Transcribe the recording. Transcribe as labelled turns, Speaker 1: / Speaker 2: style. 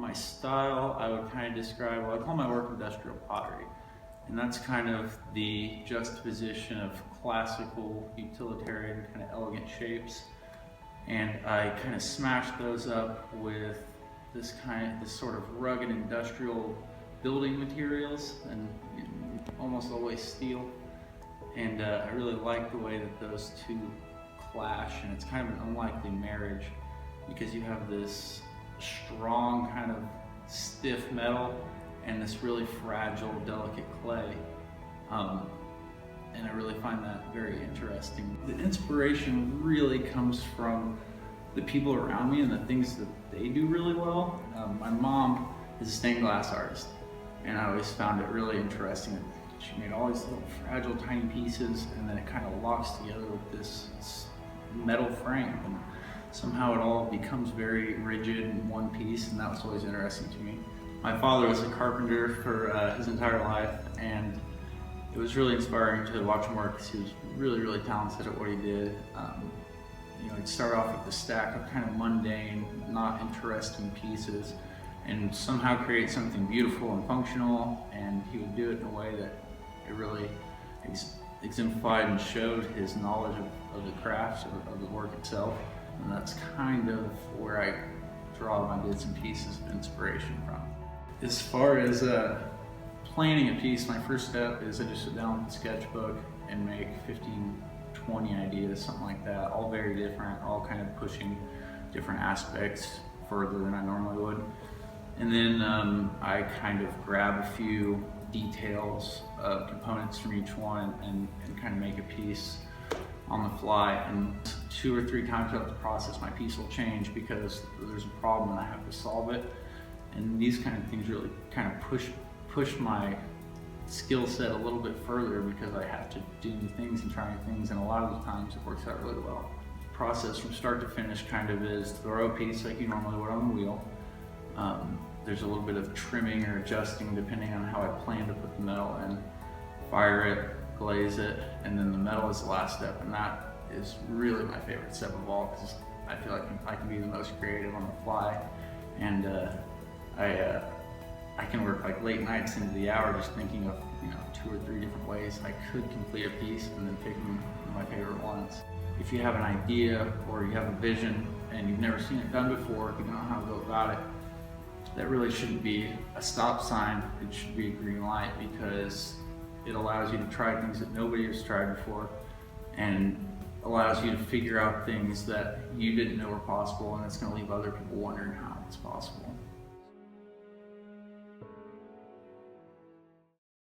Speaker 1: My style, I would kind of describe, well, I call my work industrial pottery. And that's kind of the juxtaposition of classical, utilitarian, kind of elegant shapes. And I kind of smashed those up with this sort of rugged industrial building materials, and almost always steel. And I really like the way that those two clash, and it's kind of an unlikely marriage because you have this strong kind of stiff metal and this really fragile, delicate clay. And I really find that very interesting. The inspiration really comes from the people around me and the things that they do really well. My mom is a stained glass artist, and I always found it really interesting that she made all these little fragile tiny pieces, and then it kind of locks together with this metal frame, and somehow it all becomes very rigid in one piece, and that was always interesting to me. My father was a carpenter for his entire life, and it was really inspiring to watch him work because he was really, really talented at what he did. He'd start off with a stack of kind of mundane, not interesting pieces, and somehow create something beautiful and functional, and he would do it in a way that it really exemplified and showed his knowledge of the craft, of the work itself. And that's kind of where I draw my bits and pieces of inspiration from. As far as planning a piece, my first step is I just sit down with a sketchbook and make 15, 20 ideas, something like that, all very different, all kind of pushing different aspects further than I normally would. And then I kind of grab a few details, components from each one, and kind of make a piece on the fly. And 2 or 3 times throughout the process, my piece will change because there's a problem and I have to solve it. And these kind of things really kind of push my skill set a little bit further because I have to do new things and try new things, and a lot of the times it works out really well. The process from start to finish kind of is throw a piece like you normally would on the wheel. There's a little bit of trimming or adjusting depending on how I plan to put the metal in. Fire it, glaze it, and then the metal is the last step, and that is really my favorite step of all because I feel like I can be the most creative on the fly, and I can work like late nights into the hour just thinking of 2 or 3 different ways I could complete a piece, and then picking my favorite ones. If you have an idea or you have a vision and you've never seen it done before, if you don't know how to go about it, that really shouldn't be a stop sign. It should be a green light because it allows you to try things that nobody has tried before, and allows you to figure out things that you didn't know were possible, and it's going to leave other people wondering how it's possible.